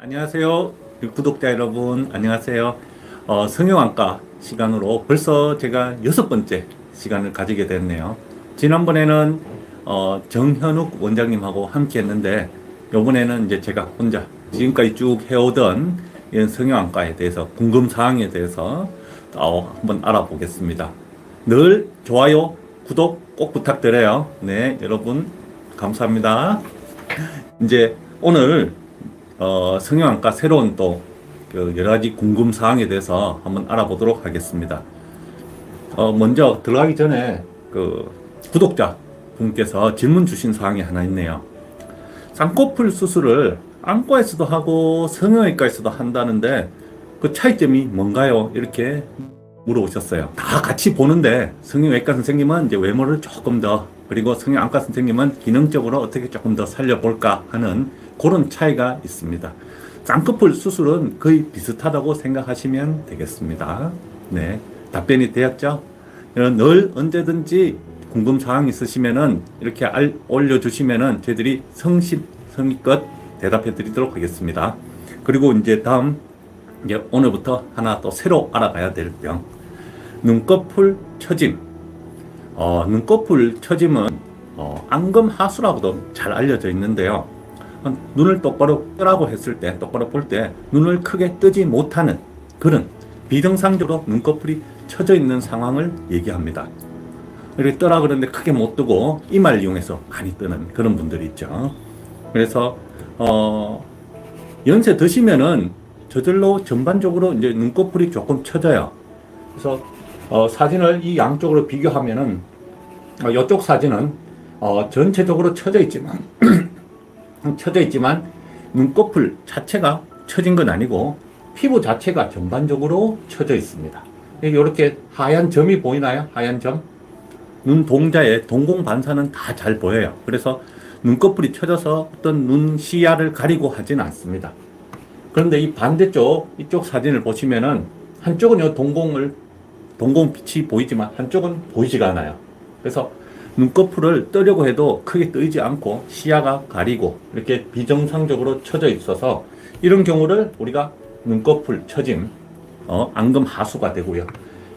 안녕하세요. 구독자 여러분, 안녕하세요. 성형외과 시간으로 벌써 제가 6번째 시간을 가지게 됐네요. 지난번에는 정현욱 원장님하고 함께 했는데, 요번에는 이제 제가 혼자 지금까지 쭉 해오던 이런 성형외과에 대해서 궁금사항에 대해서 한번 알아보겠습니다. 늘 좋아요, 구독 꼭 부탁드려요. 네, 여러분 감사합니다. 이제 오늘 성형외과 새로운 또 여러 가지 궁금 사항에 대해서 한번 알아보도록 하겠습니다. 먼저 들어가기 전에 구독자 분께서 질문 주신 사항이 하나 있네요. 쌍꺼풀 수술을 안과에서도 하고 성형외과에서도 한다는데 그 차이점이 뭔가요? 이렇게 물어보셨어요. 다 같이 보는데 성형외과 선생님은 이제 외모를 조금 더, 그리고 성형외과 선생님은 기능적으로 어떻게 조금 더 살려볼까 하는 그런 차이가 있습니다. 쌍꺼풀 수술은 거의 비슷하다고 생각하시면 되겠습니다. 네, 답변이 되었죠? 늘 언제든지 궁금사항 있으시면은 이렇게 올려주시면은 저희들이 성의껏 대답해 드리도록 하겠습니다. 그리고 이제 다음, 이제 오늘부터 하나 또 새로 알아가야 될 병. 눈꺼풀 처짐. 눈꺼풀 처짐은 안검하수라고도 잘 알려져 있는데요. 눈을 똑바로 뜨라고 했을 때, 똑바로 볼 때 눈을 크게 뜨지 못하는 그런 비정상적으로 눈꺼풀이 처져 있는 상황을 얘기합니다. 이렇게 뜨라 그러는데 크게 못 뜨고 이마를 이용해서 많이 뜨는 그런 분들이 있죠. 그래서 연세 드시면은 저절로 전반적으로 이제 눈꺼풀이 조금 처져요. 그래서 사진을 이 양쪽으로 비교하면은 이쪽 사진은 전체적으로 처져 있지만 눈꺼풀 자체가 처진 건 아니고 피부 자체가 전반적으로 처져 있습니다. 이렇게 하얀 점이 보이나요? 하얀 점? 눈 동자의 동공 반사는 다 잘 보여요. 그래서 눈꺼풀이 처져서 어떤 눈 시야를 가리고 하진 않습니다. 그런데 이 반대쪽, 이쪽 사진을 보시면은 한쪽은 이 동공 빛이 보이지만 한쪽은 보이지가 않아요. 그래서 눈꺼풀을 뜨려고 해도 크게 뜨이지 않고 시야가 가리고 이렇게 비정상적으로 처져 있어서 이런 경우를 우리가 눈꺼풀 처짐, 안검하수가 되고요.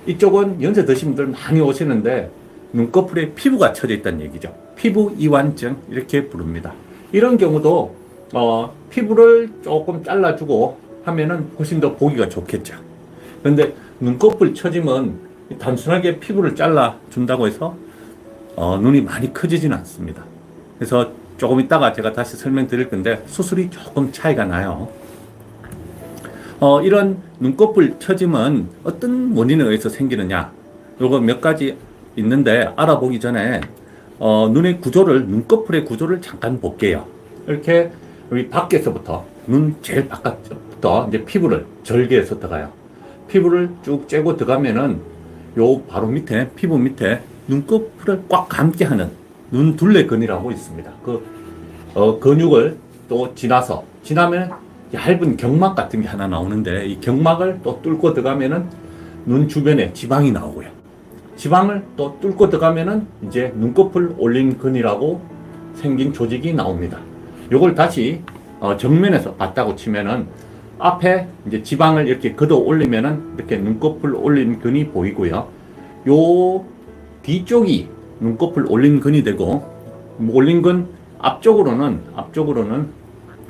이쪽은 연세 드신 분들 많이 오시는데 눈꺼풀에 피부가 처져 있다는 얘기죠. 피부 이완증 이렇게 부릅니다. 이런 경우도 피부를 조금 잘라주고 하면은 훨씬 더 보기가 좋겠죠. 그런데 눈꺼풀 처짐은 단순하게 피부를 잘라준다고 해서 눈이 많이 커지지는 않습니다. 그래서 조금 이따가 제가 다시 설명드릴 건데 수술이 조금 차이가 나요. 이런 눈꺼풀 처짐은 어떤 원인에 의해서 생기느냐, 요거 몇 가지 있는데 알아보기 전에 눈의 구조를, 눈꺼풀의 구조를 잠깐 볼게요. 이렇게 우리 밖에서부터, 눈 제일 바깥부터 이제 피부를 절개해서 들어가요. 피부를 쭉 째고 들어가면은 요 바로 밑에, 피부 밑에 눈꺼풀을 꽉 감게 하는 눈둘레근이라고 있습니다. 근육을 또 지나면 얇은 경막 같은 게 하나 나오는데 이 경막을 또 뚫고 들어가면은 눈 주변에 지방이 나오고요. 지방을 또 뚫고 들어가면은 이제 눈꺼풀 올림근이라고 생긴 조직이 나옵니다. 요걸 다시 정면에서 봤다고 치면은 앞에 이제 지방을 이렇게 걷어 올리면은 이렇게 눈꺼풀 올림근이 보이고요. 요 뒤쪽이 눈꺼풀 올림근이 되고, 올림근 앞쪽으로는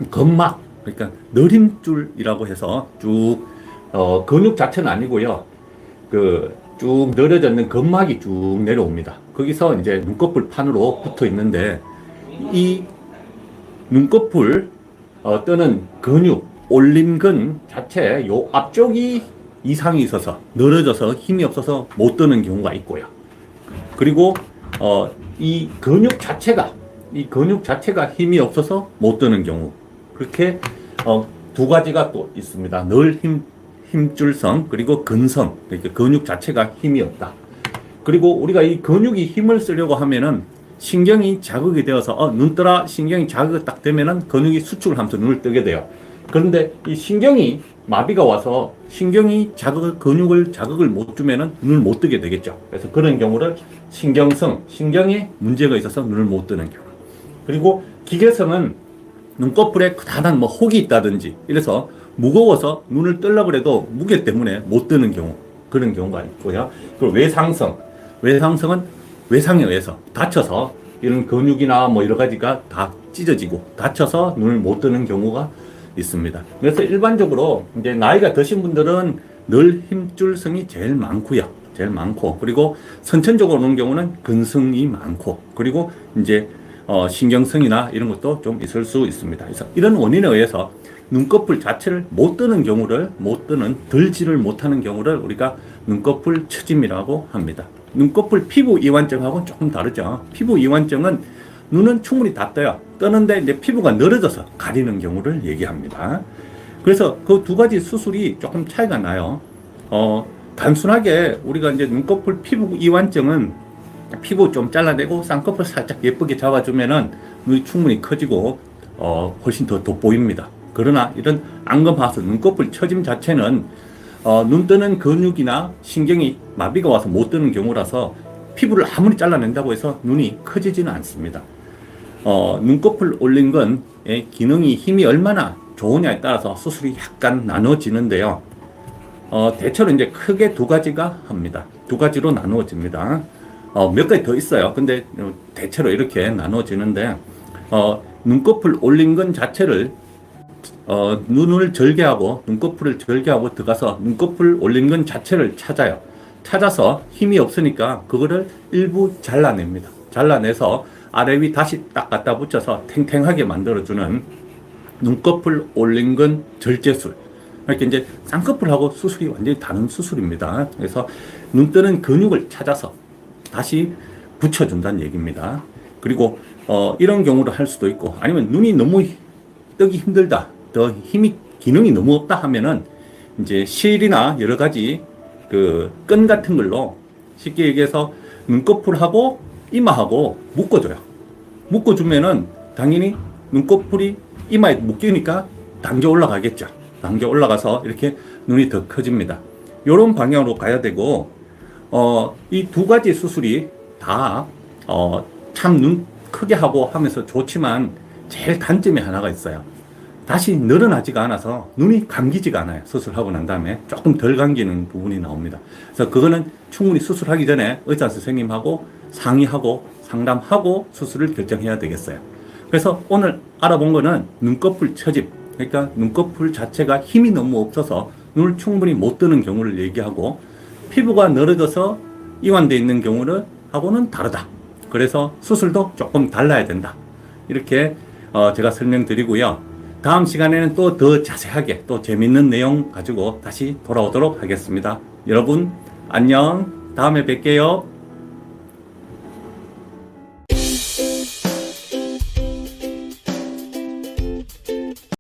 근막, 그러니까 내림줄이라고 해서 쭉 근육 자체는 아니고요. 쭉 늘어져 있는 근막이 쭉 내려옵니다. 거기서 이제 눈꺼풀 판으로 붙어 있는데 이 눈꺼풀 뜨는 근육 올림근 자체 요 앞쪽이 이상이 있어서 늘어져서 힘이 없어서 못 뜨는 경우가 있고요. 그리고 이 근육 자체가 힘이 없어서 못 뜨는 경우, 그렇게 두 가지가 또 있습니다. 늘 힘줄성, 그리고 근성, 그러니까 근육 자체가 힘이 없다. 그리고 우리가 이 근육이 힘을 쓰려고 하면은 신경이 자극이 되어서 눈 뜨라 신경이 자극이 딱 되면은 근육이 수축을 하면서 눈을 뜨게 돼요. 그런데 이 신경이 마비가 와서 신경이 근육을 자극을 못 주면은 눈을 못 뜨게 되겠죠. 그래서 그런 경우를 신경에 문제가 있어서 눈을 못 뜨는 경우. 그리고 기계성은 눈꺼풀에 크다란 뭐 혹이 있다든지 이래서 무거워서 눈을 뜨려고 해도 무게 때문에 못 뜨는 경우, 그런 경우가 있고요. 그리고 외상성은 외상에 의해서 다쳐서 이런 근육이나 뭐 여러 가지가 다 찢어지고 다쳐서 눈을 못 뜨는 경우가 있습니다. 그래서 일반적으로 이제 나이가 드신 분들은 늘 힘줄성이 제일 많고요. 제일 많고, 그리고 선천적으로 오는 경우는 근성이 많고, 그리고 이제 신경성이나 이런 것도 좀 있을 수 있습니다. 그래서 이런 원인에 의해서 눈꺼풀 자체를 못 뜨는 경우를, 들지를 못하는 경우를 우리가 눈꺼풀 처짐이라고 합니다. 눈꺼풀 피부 이완증하고는 조금 다르죠. 피부 이완증은 눈은 충분히 다 떠요. 뜨는데 이제 피부가 늘어져서 가리는 경우를 얘기합니다. 그래서 그 두 가지 수술이 조금 차이가 나요. 단순하게 우리가 이제 눈꺼풀 피부 이완증은 피부 좀 잘라내고 쌍꺼풀 살짝 예쁘게 잡아주면은 눈이 충분히 커지고 훨씬 더 돋보입니다. 그러나 이런 안검하수 눈꺼풀 처짐 자체는 눈 뜨는 근육이나 신경이 마비가 와서 못 뜨는 경우라서 피부를 아무리 잘라낸다고 해서 눈이 커지지는 않습니다. 눈꺼풀 올린 건의 기능이 힘이 얼마나 좋으냐에 따라서 수술이 약간 나눠지는데요. 대체로 이제 크게 두 가지가 합니다. 두 가지로 나누어집니다. 몇 가지 더 있어요. 근데 대체로 이렇게 나눠지는데, 눈꺼풀 올린 건 자체를 눈을 절개하고 눈꺼풀을 절개하고 들어가서 눈꺼풀 올린 건 자체를 찾아요. 찾아서 힘이 없으니까 그거를 일부 잘라냅니다. 잘라내서 아래 위 다시 딱 갖다 붙여서 탱탱하게 만들어주는 눈꺼풀 올린 건 절제술. 이렇게 이제 쌍꺼풀하고 수술이 완전히 다른 수술입니다. 그래서 눈 뜨는 근육을 찾아서 다시 붙여준다는 얘기입니다. 그리고 이런 경우를 할 수도 있고, 아니면 눈이 너무 뜨기 힘들다, 더 기능이 너무 없다 하면은 이제 실이나 여러 가지 그 끈 같은 걸로 쉽게 얘기해서 눈꺼풀하고 이마하고 묶어줘요. 묶어주면은 당연히 눈꺼풀이 이마에 묶이니까 당겨 올라가겠죠. 당겨 올라가서 이렇게 눈이 더 커집니다. 이런 방향으로 가야 되고, 이 두 가지 수술이 다 참 눈 크게 하고 하면서 좋지만 제일 단점이 하나가 있어요. 다시 늘어나지가 않아서 눈이 감기지가 않아요. 수술하고 난 다음에 조금 덜 감기는 부분이 나옵니다. 그래서 그거는 충분히 수술하기 전에 의사 선생님하고 상의하고 상담하고 수술을 결정해야 되겠어요. 그래서 오늘 알아본 거는 눈꺼풀 처짐, 그러니까 눈꺼풀 자체가 힘이 너무 없어서 눈을 충분히 못 뜨는 경우를 얘기하고, 피부가 늘어져서 이완되어 있는 경우를 하고는 다르다. 그래서 수술도 조금 달라야 된다. 이렇게 제가 설명드리고요. 다음 시간에는 또 더 자세하게 또 재밌는 내용 가지고 다시 돌아오도록 하겠습니다. 여러분 안녕. 다음에 뵐게요.